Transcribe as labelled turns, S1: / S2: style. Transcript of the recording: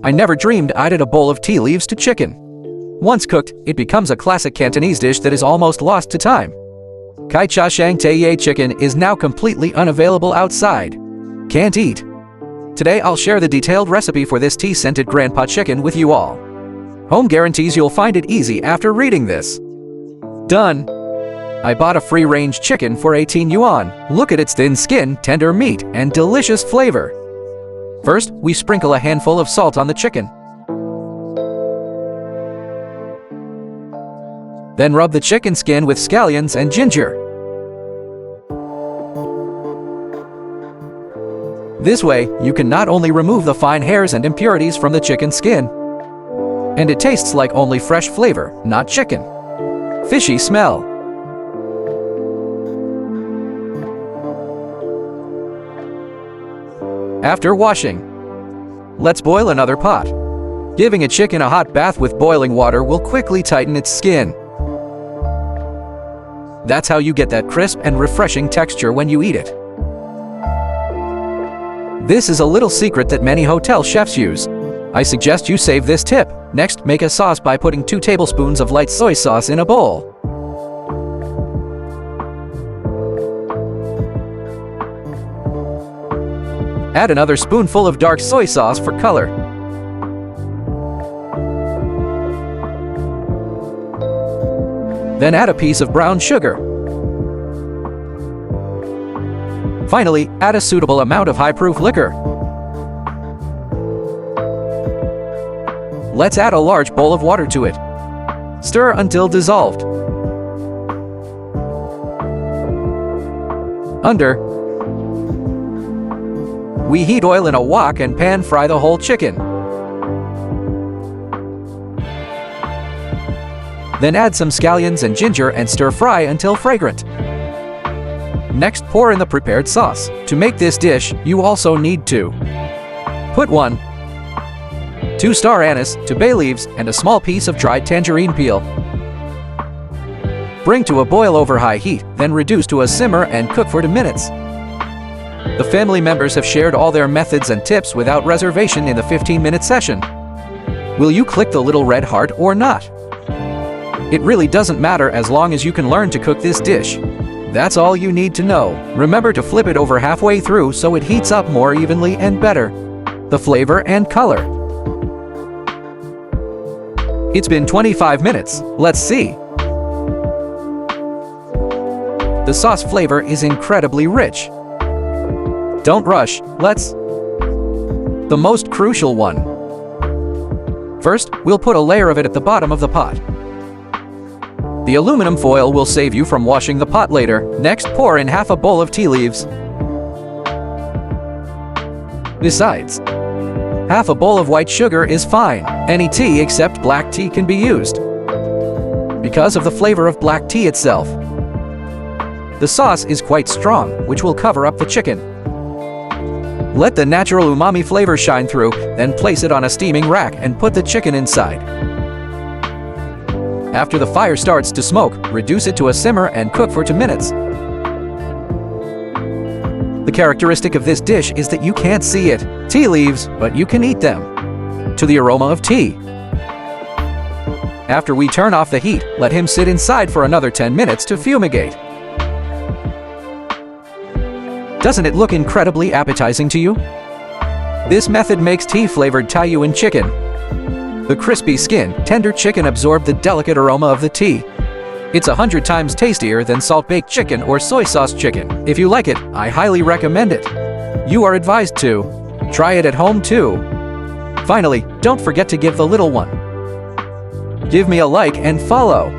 S1: I never dreamed I'd add a bowl of tea leaves to chicken. Once cooked, it becomes a classic Cantonese dish that is almost lost to time. Kai Cha Shang Taiye Chicken is now completely unavailable outside. Can't eat. Today I'll share the detailed recipe for this tea-scented grandpa chicken with you all. Home guarantees you'll find it easy after reading this. Done. I bought a free-range chicken for 18 yuan. Look at its thin skin, tender meat, and delicious flavor. First, we sprinkle a handful of salt on the chicken. Then rub the chicken skin with scallions and ginger. This way, you can not only remove the fine hairs and impurities from the chicken skin, and it tastes like only fresh flavor, not chicken. Fishy smell. After washing, let's boil another pot. Giving a chicken a hot bath with boiling water will quickly tighten its skin. That's how you get that crisp and refreshing texture when you eat it. This is a little secret that many hotel chefs use. I suggest you save this tip. Next, make a sauce by putting 2 tablespoons of light soy sauce in a bowl. Add another spoonful of dark soy sauce for color. Then add a piece of brown sugar. Finally, add a suitable amount of high-proof liquor. Let's add a large bowl of water to it. Stir until dissolved. We heat oil in a wok and pan fry the whole chicken. Then add some scallions and ginger and stir fry until fragrant. Next, pour in the prepared sauce. To make this dish, you also need to put 1 2-star anise, 2 bay leaves, and a small piece of dried tangerine peel. Bring to a boil over high heat, then reduce to a simmer and cook for 2 minutes. The family members have shared all their methods and tips without reservation in the 15-minute session. Will you click the little red heart or not? It really doesn't matter as long as you can learn to cook this dish. That's all you need to know. Remember to flip it over halfway through so it heats up more evenly and better. The flavor and color. It's been 25 minutes. Let's see. The sauce flavor is incredibly rich. Don't rush. The most crucial one. First, we'll put a layer of it at the bottom of the pot. The aluminum foil will save you from washing the pot later. Next, pour in half a bowl of tea leaves. Besides, half a bowl of white sugar is fine. Any tea except black tea can be used, because of the flavor of black tea itself. The sauce is quite strong, which will cover up the chicken. Let the natural umami flavor shine through, then place it on a steaming rack and put the chicken inside. After the fire starts to smoke, reduce it to a simmer and cook for 2 minutes. The characteristic of this dish is that you can't see it. Tea leaves, but you can eat them. To the aroma of tea. After we turn off the heat, let him sit inside for another 10 minutes to fumigate. Doesn't it look incredibly appetizing to you? This method makes tea-flavored Taiye chicken. The crispy skin, tender chicken absorb the delicate aroma of the tea. It's 100 times tastier than salt-baked chicken or soy sauce chicken. If you like it, I highly recommend it. You are advised to try it at home too. Finally, don't forget to give the little one. Give me a like and follow.